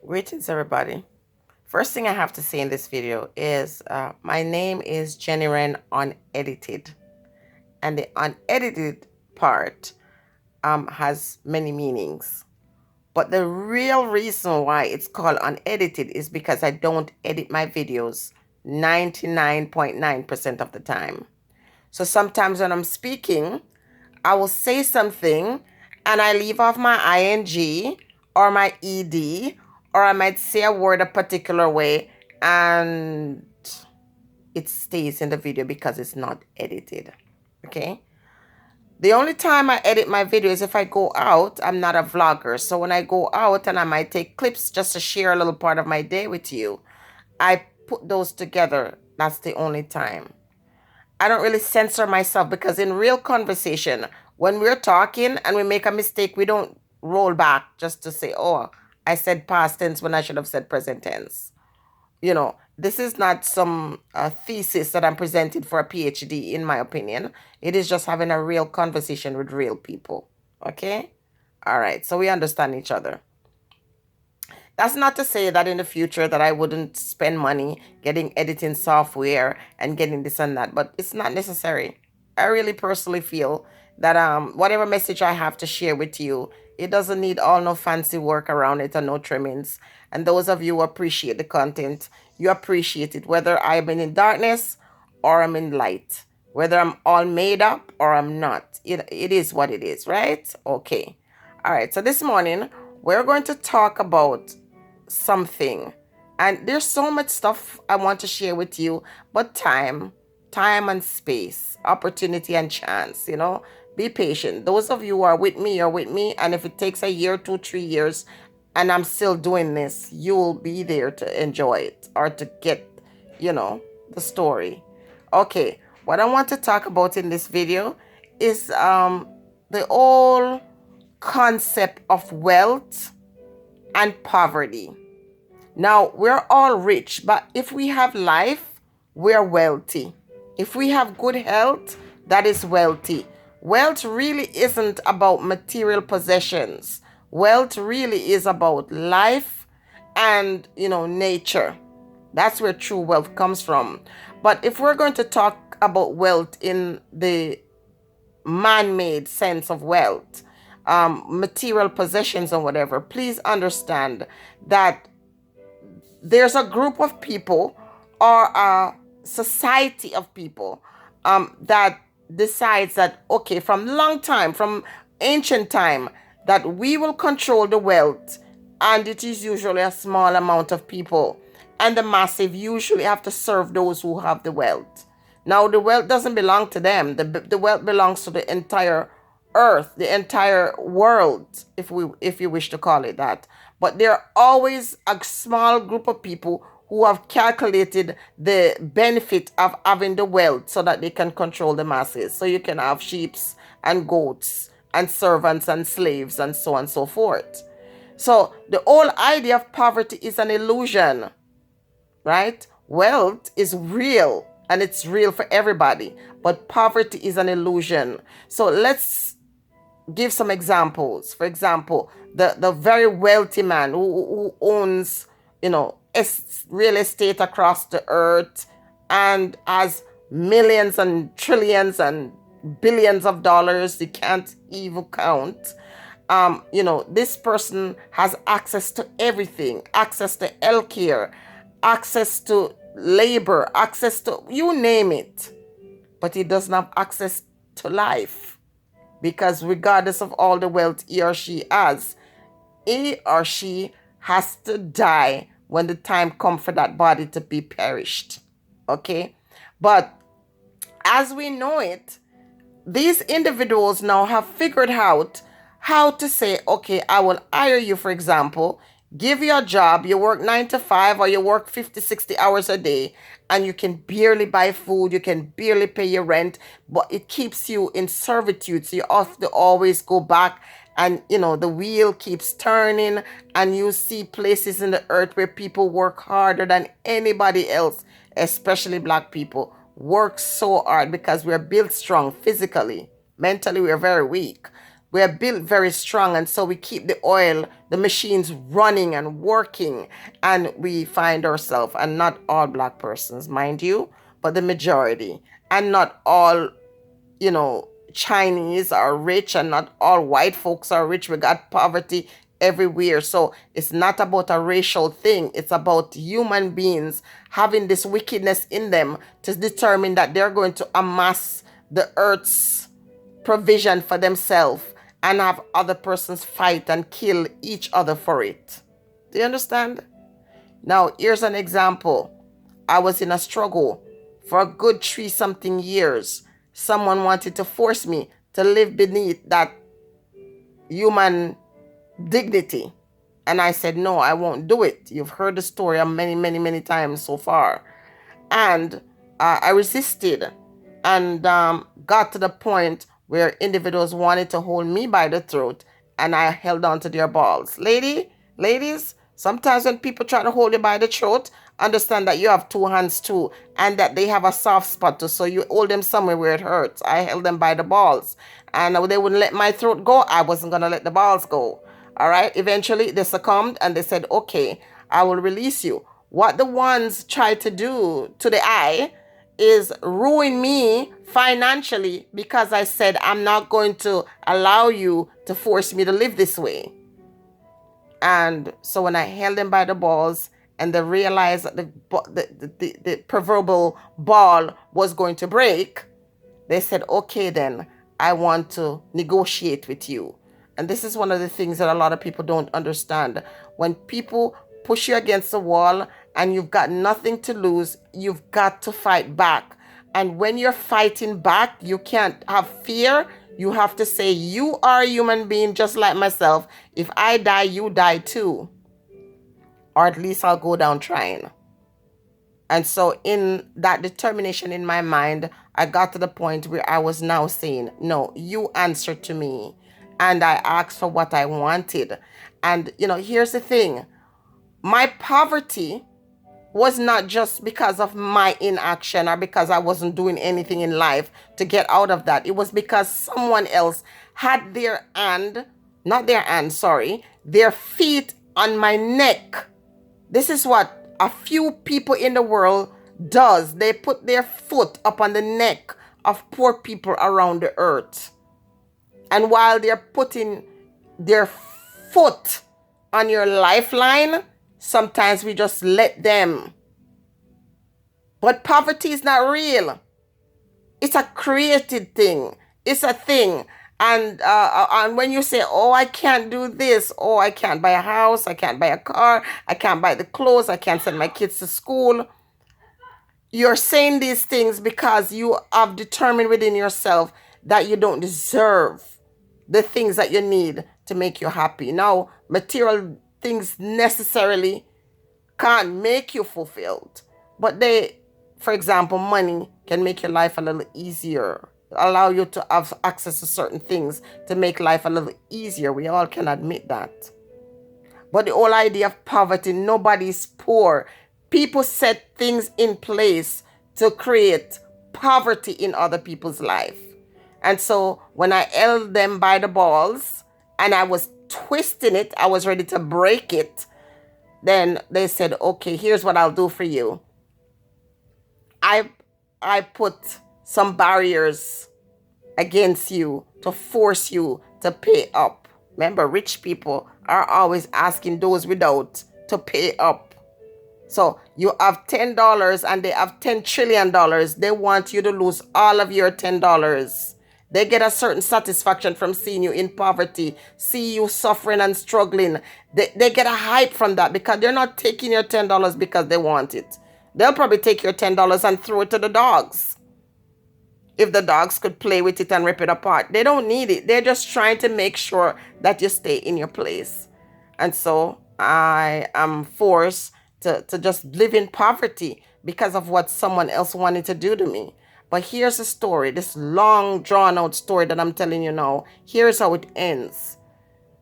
Greetings, everybody. First thing I have to say in this video is my name is Jenny Wren Unedited, and the unedited part has many meanings. But the real reason why it's called unedited is because I don't edit my videos 99.9% of the time. So sometimes when I'm speaking, I will say something and I leave off my ing or my ed, or I might say a word a particular way and it stays in the video because it's not edited. Okay? The only time I edit my video is if I go out. I'm not a vlogger. So when I go out and I might take clips just to share a little part of my day with you, I put those together. That's the only time. I don't really censor myself because in real conversation, when we're talking and we make a mistake, we don't roll back just to say, oh, I said past tense when I should have said present tense. This is not some thesis that I'm presenting for a PhD, in my opinion. It is just having a real conversation with real people. Okay? All right. So we understand each other. That's not to say that in the future that I wouldn't spend money getting editing software and getting this and that, but it's not necessary. I really personally feel that whatever message I have to share with you, it doesn't need all no fancy work around it and no trimmings. And those of you who appreciate the content, you appreciate it, whether I'm in darkness or I'm in light, whether I'm all made up or I'm not. It is what it is, right? Okay. All right. So this morning, we're going to talk about something. And there's so much stuff I want to share with you, but time and space, opportunity and chance, be patient. Those of you who are with me are with me. And if it takes a year, 2, 3 years, and I'm still doing this, you will be there to enjoy it or to get, the story. Okay, what I want to talk about in this video is the whole concept of wealth and poverty. Now, we're all rich, but if we have life, we're wealthy. If we have good health, that is wealthy. Wealth really isn't about material possessions. Wealth really is about life and, nature. That's where true wealth comes from. But if we're going to talk about wealth in the man-made sense of wealth, material possessions or whatever, please understand that there's a group of people or a society of people that decides that, okay, from long time, from ancient time, that we will control the wealth, and it is usually a small amount of people, and the massive usually have to serve those who have the wealth. Now, the wealth doesn't belong to them. The wealth belongs to the entire earth, the entire world, if you wish to call it that. But there are always a small group of people who have calculated the benefit of having the wealth so that they can control the masses. So you can have sheep and goats and servants and slaves and so on and so forth. So the whole idea of poverty is an illusion, right? Wealth is real and it's real for everybody, but poverty is an illusion. So let's give some examples. For example, the very wealthy man who owns, real estate across the earth and has millions and trillions and billions of dollars, you can't even count. This person has access to everything, access to healthcare, access to labor, access to you name it, but he doesn't have access to life. Because regardless of all the wealth he or she has to die when the time comes for that body to be perished. Okay? But as we know it, these individuals now have figured out how to say, okay, I will hire you, for example, give you a job, you work 9 to 5 or you work 50, 60 hours a day, and you can barely buy food, you can barely pay your rent, but it keeps you in servitude. So you have to always go back and, the wheel keeps turning, and you see places in the earth where people work harder than anybody else, especially Black people, work so hard because we're built strong physically. Mentally, we're very weak. We are built very strong, and so we keep the machines running and working, and we find ourselves, and not all black persons, mind you, but the majority, and not all, Chinese are rich, and not all white folks are rich. We got poverty everywhere. So it's not about a racial thing. It's about human beings having this wickedness in them to determine that they're going to amass the earth's provision for themselves and have other persons fight and kill each other for it. Do you understand? Now, here's an example. I was in a struggle for a good 3 something years. Someone wanted to force me to live beneath that human dignity. And I said, no, I won't do it. You've heard the story many, many, many times so far. And I resisted, and got to the point where individuals wanted to hold me by the throat, and I held on to their balls. Ladies, sometimes when people try to hold you by the throat, understand that you have 2 hands too, and that they have a soft spot too, so you hold them somewhere where it hurts. I held them by the balls, and they wouldn't let my throat go. I wasn't going to let the balls go. All right. Eventually, they succumbed, and they said, okay, I will release you. What the ones tried to do to the eye is ruin me financially, because I said, I'm not going to allow you to force me to live this way. And so when I held them by the balls, and they realized that the proverbial ball was going to break, they said, okay, then I want to negotiate with you. And this is one of the things that a lot of people don't understand. When people push you against the wall and you've got nothing to lose, you've got to fight back. And when you're fighting back, you can't have fear. You have to say, you are a human being just like myself. If I die, you die too. Or at least I'll go down trying. And so in that determination in my mind, I got to the point where I was now saying, no, you answer to me. And I asked for what I wanted. And, here's the thing. My poverty was not just because of my inaction or because I wasn't doing anything in life to get out of that. It was because someone else had their feet on my neck. This is what a few people in the world does. They put their foot up on the neck of poor people around the earth. And while they're putting their foot on your lifeline, sometimes we just let them. But poverty is not real. It's a created thing. It's a thing. And when you say, oh, I can't do this. Oh, I can't buy a house. I can't buy a car. I can't buy the clothes. I can't send my kids to school. You're saying these things because you have determined within yourself that you don't deserve the things that you need to make you happy. Now, material things necessarily can't make you fulfilled. But for example, money can make your life a little easier, allow you to have access to certain things to make life a little easier. We all can admit that. But the whole idea of poverty, nobody's poor. People set things in place to create poverty in other people's life. And so when I held them by the balls and I was twisting it, I was ready to break it. Then they said, okay, here's what I'll do for you. I put some barriers against you to force you to pay up. Remember, rich people are always asking those without to pay up. So you have $10 and they have $10 trillion. They want you to lose all of your $10. They get a certain satisfaction from seeing you in poverty, see you suffering and struggling. They get a hype from that because they're not taking your $10 because they want it. They'll probably take your $10 and throw it to the dogs. If the dogs could play with it and rip it apart. They don't need it. They're just trying to make sure that you stay in your place. And so I am forced to just live in poverty because of what someone else wanted to do to me. But here's the story, this long drawn out story that I'm telling you now. Here's how it ends.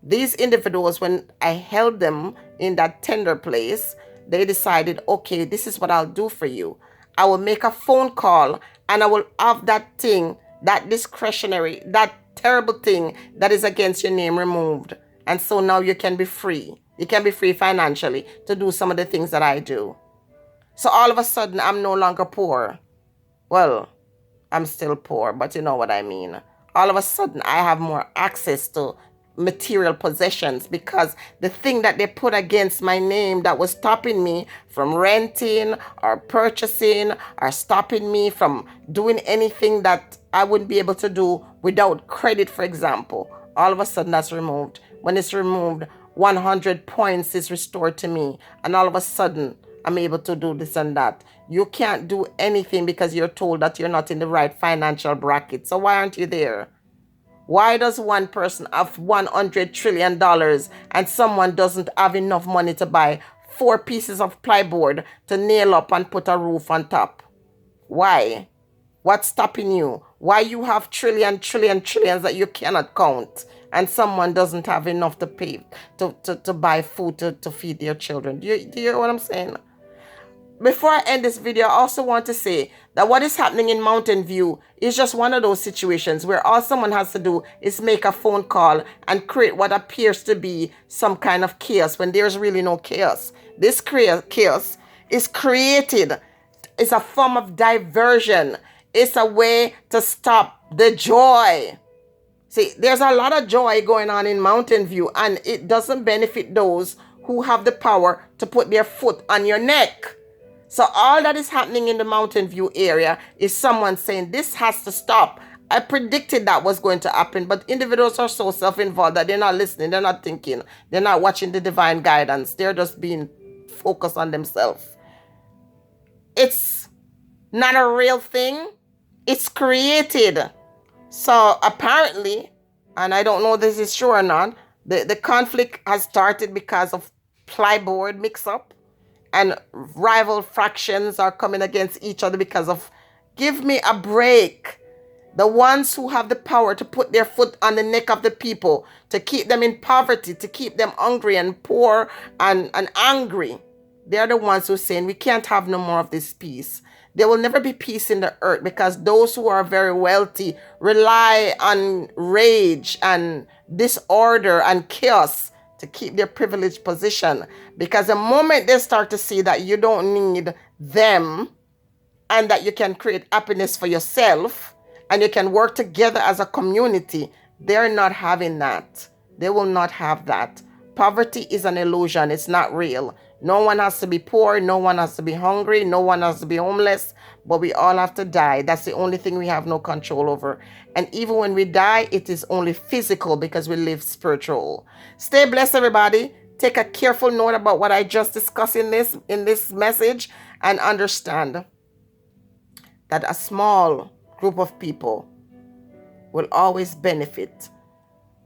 These individuals, when I held them in that tender place, they decided, okay, this is what I'll do for you. I will make a phone call and I will have that thing, that discretionary, that terrible thing that is against your name removed. And so now you can be free. You can be free financially to do some of the things that I do. So all of a sudden, I'm no longer poor. Well, I'm still poor, but you know what I mean. All of a sudden, I have more access to material possessions because the thing that they put against my name that was stopping me from renting or purchasing or stopping me from doing anything that I wouldn't be able to do without credit, for example, all of a sudden that's removed. When it's removed, 100 points is restored to me, and all of a sudden I'm able to do this and that. You can't do anything because you're told that you're not in the right financial bracket. So why aren't you there? Why does one person have $100 trillion and someone doesn't have enough money to buy 4 pieces of plywood to nail up and put a roof on top? Why? What's stopping you? Why you have trillions that you cannot count and someone doesn't have enough to pay to buy food to feed their children? Do you hear what I'm saying? Before I end this video, I also want to say that what is happening in Mountain View is just one of those situations where all someone has to do is make a phone call and create what appears to be some kind of chaos when there's really no chaos. This chaos is created. It's a form of diversion. It's a way to stop the joy. See, there's a lot of joy going on in Mountain View, and it doesn't benefit those who have the power to put their foot on your neck. So all that is happening in the Mountain View area is someone saying this has to stop. I predicted that was going to happen, but individuals are so self-involved that they're not listening, they're not thinking, they're not watching the divine guidance. They're just being focused on themselves. It's not a real thing. It's created. So apparently, and I don't know if this is true or not, the conflict has started because of plyboard mix-up. And rival factions are coming against each other because of, give me a break. The ones who have the power to put their foot on the neck of the people, to keep them in poverty, to keep them hungry and poor and angry. They're the ones who are saying we can't have no more of this peace. There will never be peace in the earth because those who are very wealthy rely on rage and disorder and chaos to keep their privileged position. Because the moment they start to see that you don't need them and that you can create happiness for yourself and you can work together as a community, they're not having that. They will not have that. Poverty is an illusion. It's not real. No one has to be poor. No one has to be hungry. No one has to be homeless. But we all have to die. That's the only thing we have no control over. And even when we die, it is only physical because we live spiritual. Stay blessed, everybody. Take a careful note about what I just discussed in this message and understand that a small group of people will always benefit.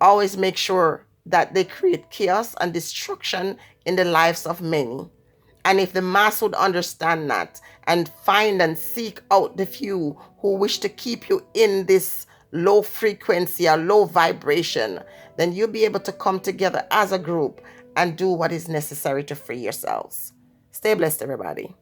Always make sure that they create chaos and destruction in the lives of many. And if the mass would understand that and find and seek out the few who wish to keep you in this low frequency or low vibration, then you'll be able to come together as a group and do what is necessary to free yourselves. Stay blessed, everybody.